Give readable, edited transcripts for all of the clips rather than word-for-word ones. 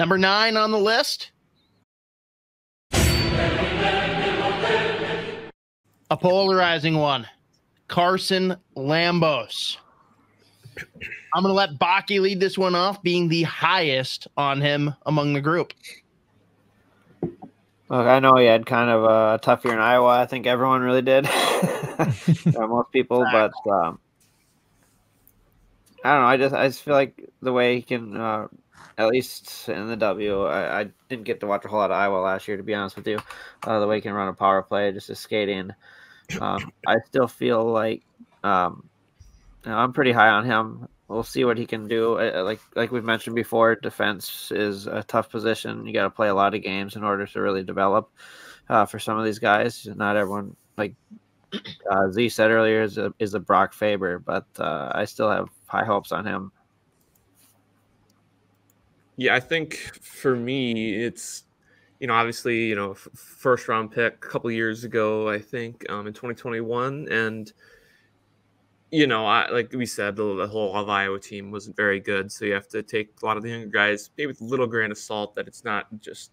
Number 9 on the list. A polarizing one. Carson Lambos. I'm going to let Baki lead this one off, being the highest on him among the group. Look, I know he had kind of a tough year in Iowa. I think everyone really did. Most people, but I don't know. I just feel like the way he can, at least in the W, I didn't get to watch a whole lot of Iowa last year, to be honest with you. The way he can run a power play, just his skating. I still feel like I'm pretty high on him. We'll see what he can do. Like we've mentioned before, defense is a tough position. You got to play a lot of games in order to really develop for some of these guys. Not everyone, like Z said earlier, is a Brock Faber, but I still have high hopes on him. Yeah, I think for me, it's, obviously, first round pick a couple years ago, I think, in 2021. And, like we said, the whole Iowa team wasn't very good. So you have to take a lot of the younger guys, maybe with a little grain of salt, that it's not just,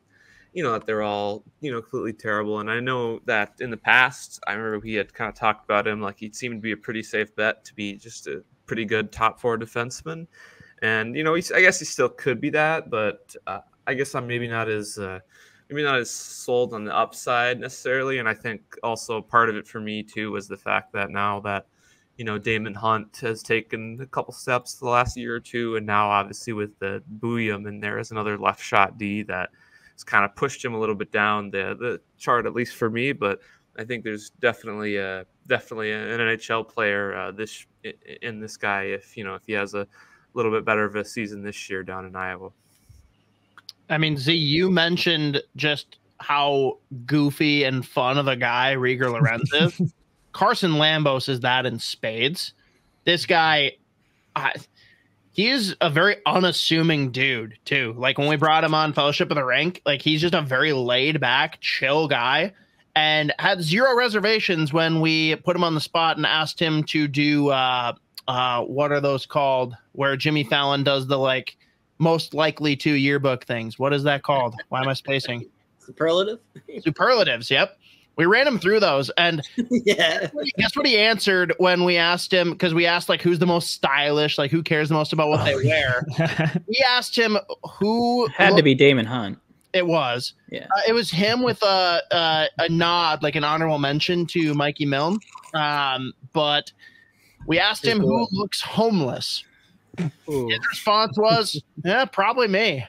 that they're all, completely terrible. And I know that in the past, I remember he had kind of talked about him, like he seemed to be a pretty safe bet to be just a pretty good top 4 defenseman. And, I guess he still could be that, but I guess I'm maybe not as sold on the upside necessarily. And I think also part of it for me too was the fact that now that, Daemon Hunt has taken a couple steps the last year or two, and now obviously with the Buium in there as another left shot D that has kind of pushed him a little bit down the chart, at least for me. But I think there's definitely an NHL player in this guy if he has a little bit better of a season this year down in Iowa. I mean, Z, you mentioned just how goofy and fun of a guy Rieger Lorenz is. Carson Lambos is that in spades. This guy, he is a very unassuming dude, too. Like, when we brought him on Fellowship of the Rink, like, he's just a very laid-back, chill guy, and had zero reservations when we put him on the spot and asked him to do, what are those called, where Jimmy Fallon does the, like, most likely to yearbook things. What is that called? Why am I spacing? Superlative? Superlatives, yep. We ran him through those, and yeah. Guess what he answered when we asked him, because we asked, like, who's the most stylish, like, who cares the most about what they wear. We asked him who... Had to be Daemon Hunt. It was. Yeah. It was him with a nod, like an honorable mention to Mikey Milne. But we asked him who looks homeless. Ooh. His response was, yeah, probably me.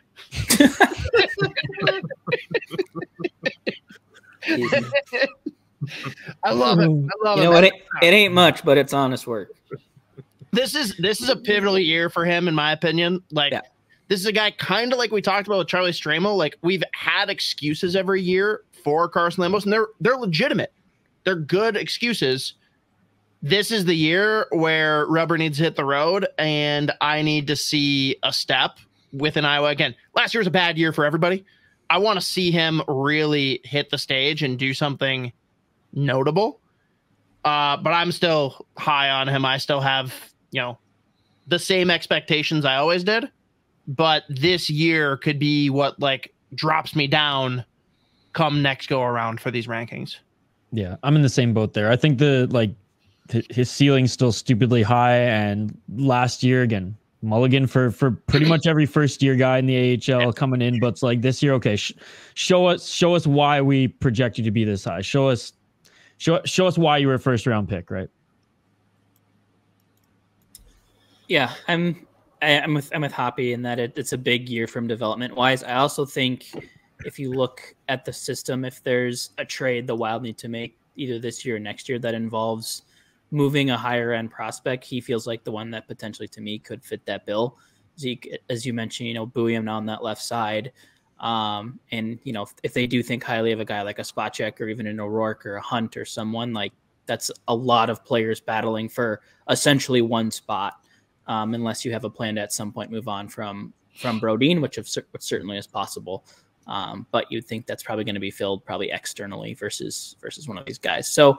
I love it. I love it. What? It ain't much, but it's honest work. This is a pivotal year for him, in my opinion. Like, this is a guy kind of like we talked about with Charlie Stramel. Like, we've had excuses every year for Carson Lambos, and they're legitimate. They're good excuses. This is the year where rubber needs to hit the road, and I need to see a step within Iowa. Again, last year was a bad year for everybody. I want to see him really hit the stage and do something notable. But I'm still high on him. I still have, the same expectations I always did. But this year could be what, like, drops me down come next go around for these rankings. Yeah, I'm in the same boat there. I think his ceiling's still stupidly high, and last year, again, mulligan for pretty much every first year guy in the AHL coming in, but it's like this year, okay, show us why we project you to be this high. Show us why you were a first round pick, right? Yeah, I'm with Hoppy in that it's a big year from development wise. I also think if you look at the system, if there's a trade the Wild need to make either this year or next year that involves moving a higher end prospect, he feels like the one that potentially to me could fit that bill. Zeke, as you mentioned, Buium now on that left side. And, if they do think highly of a guy like a Spacek or even an O'Rourke or a Hunt or someone, like, that's a lot of players battling for essentially one spot, unless you have a plan to at some point move on from Brodin, which certainly is possible. But you'd think that's probably going to be filled probably externally versus one of these guys. So,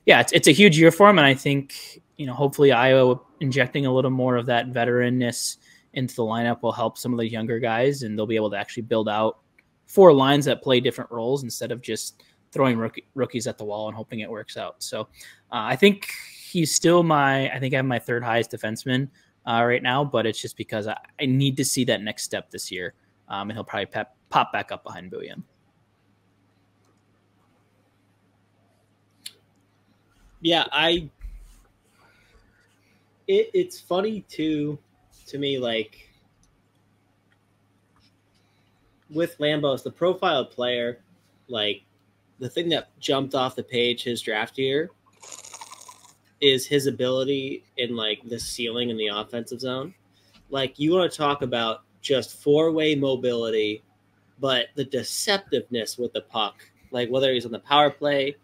yeah, it's a huge year for him, and I think hopefully Iowa injecting a little more of that veteranness into the lineup will help some of the younger guys, and they'll be able to actually build out 4 lines that play different roles instead of just throwing rookies at the wall and hoping it works out. So I think he's still I think I have my 3rd highest defenseman right now, but it's just because I need to see that next step this year. And he'll probably pop back up behind Buium. Yeah, it's funny too, to me, like with Lambos, the profile player, like the thing that jumped off the page his draft year is his ability in like the ceiling in the offensive zone. Like you want to talk about just 4-way mobility, but the deceptiveness with the puck, like whether he's on the power play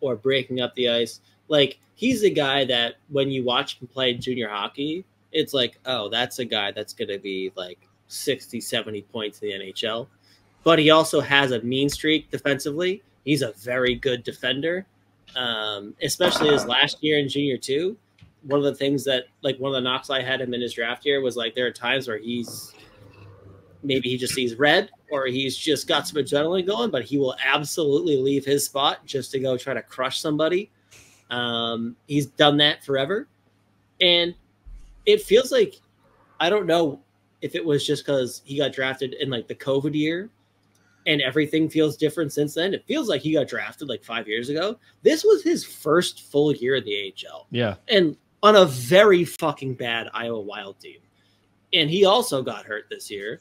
or breaking up the ice, like he's a guy that when you watch him play junior hockey, it's like, oh, that's a guy that's going to be like 60, 70 points in the NHL. But he also has a mean streak defensively. He's a very good defender, especially his last year in junior too. One of the things that, like one of the knocks I had him in his draft year was like there are times where maybe he just sees red or he's just got some adrenaline going, but he will absolutely leave his spot just to go try to crush somebody. He's done that forever. And it feels like, I don't know if it was just because he got drafted in like the COVID year and everything feels different since then. It feels like he got drafted like 5 years ago. This was his first full year in the AHL. Yeah. And on a very fucking bad Iowa Wild team. And he also got hurt this year.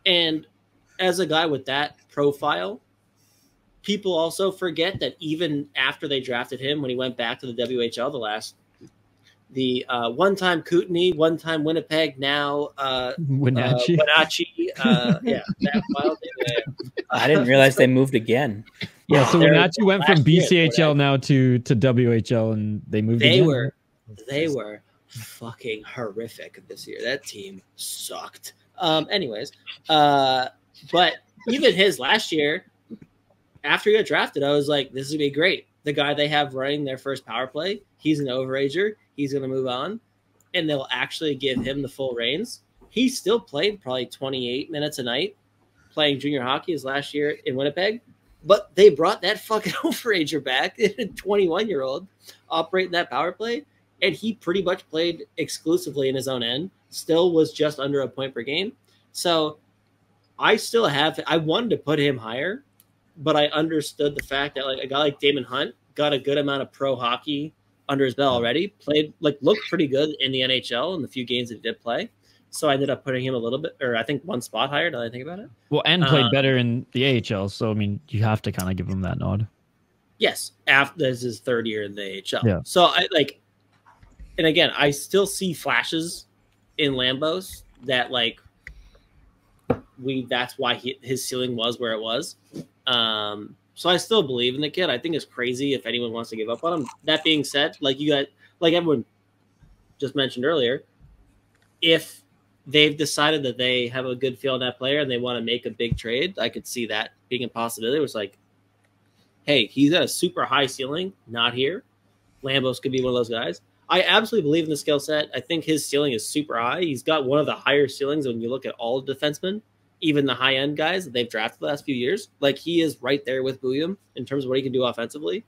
And as a guy with that profile, people also forget that even after they drafted him, when he went back to the WHL, the one-time Kootenay, one-time Winnipeg, now Wenatchee. Yeah, that Wild. I didn't realize they moved again. Yeah, so Wenatchee went from BCHL now to WHL, and they moved again. They were fucking horrific this year. That team sucked. Anyways, but even his last year, after he got drafted, I was like, this is going to be great. The guy they have running their first power play, he's an overager. He's going to move on, and they'll actually give him the full reins. He still played probably 28 minutes a night playing junior hockey his last year in Winnipeg, but they brought that fucking overager back, a 21-year-old, operating that power play, and he pretty much played exclusively in his own end, still was just under a point per game. So I wanted to put him higher, but I understood the fact that like a guy like Daemon Hunt got a good amount of pro hockey under his belt already, looked pretty good in the NHL in the few games that he did play. So I ended up putting him a little bit, or I think one spot higher. Did I think about it? Well, and played better in the AHL. So, I mean, you have to kind of give him that nod. Yes. After this is his 3rd year in the AHL. Yeah. So and again, I still see flashes in Lambos that that's why his ceiling was where it was. So I still believe in the kid. I think it's crazy if anyone wants to give up on him. That being said, like everyone just mentioned earlier, if they've decided that they have a good feel on that player and they want to make a big trade, I could see that being a possibility. It was like, hey, he's got a super high ceiling, not here. Lambos could be one of those guys. I absolutely believe in the skill set. I think his ceiling is super high. He's got one of the higher ceilings when you look at all defensemen, even the high-end guys that they've drafted the last few years. Like, he is right there with Buium in terms of what he can do offensively.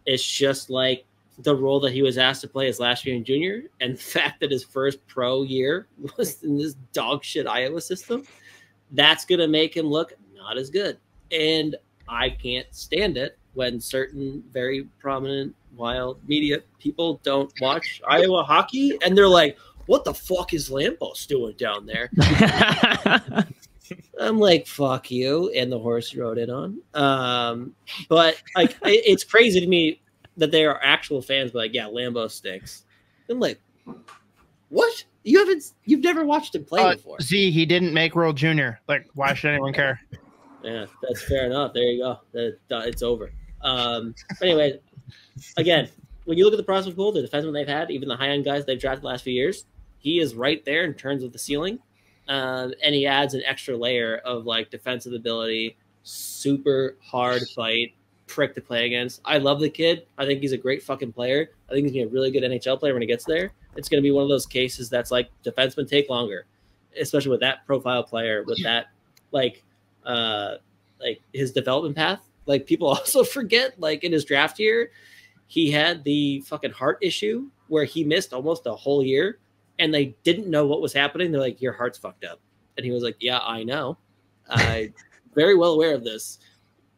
It's just like the role that he was asked to play his last year in junior, and the fact that his first pro year was in this dog shit Iowa system, that's going to make him look not as good. And I can't stand it when certain very prominent Wild media people don't watch Iowa hockey, and they're like, what the fuck is Lambos doing down there? I'm like, fuck you, and the horse you rode it on. But like, it's crazy to me that they are actual fans, but like, yeah, Lambos stinks. I'm like, what? You've never watched him play before. Z, he didn't make World Junior. Like, why should anyone care? Yeah, that's fair enough. There you go. It's over. Anyway, again, when you look at the prospect pool, the defensemen they've had, even the high-end guys they've drafted the last few years, he is right there in terms of the ceiling. And he adds an extra layer of like defensive ability, super hard fight, prick to play against. I love the kid. I think he's a great fucking player. I think he's gonna be a really good NHL player when he gets there. it's going to be one of those cases that's like defensemen take longer, especially with that profile player, with that like his development path. Like people also forget, like in his draft year, he had the fucking heart issue where he missed almost a whole year, and they didn't know what was happening. They're like, "Your heart's fucked up," and he was like, "Yeah, I know. I'm very well aware of this.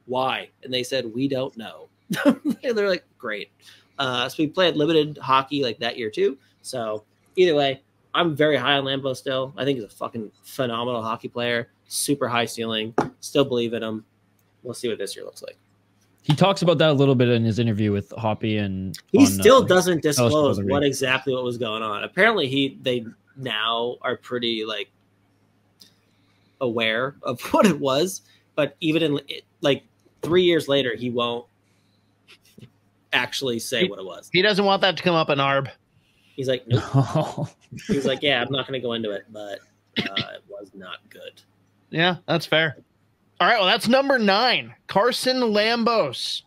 Why?" And they said, "We don't know." And they're like, "Great." So we played limited hockey like that year too. So either way, I'm very high on Lambos still. I think he's a fucking phenomenal hockey player, super high ceiling. Still believe in him. We'll see what this year looks like. He talks about that a little bit in his interview with Hoppy, and he still doesn't disclose what was going on. Apparently, they now are pretty like aware of what it was, but even in like 3 years later, he won't actually say what it was. He doesn't want that to come up in ARB. He's like, nope. He's like, yeah, I'm not going to go into it, but it was not good. Yeah, that's fair. All right, well, that's number 9, Carson Lambos.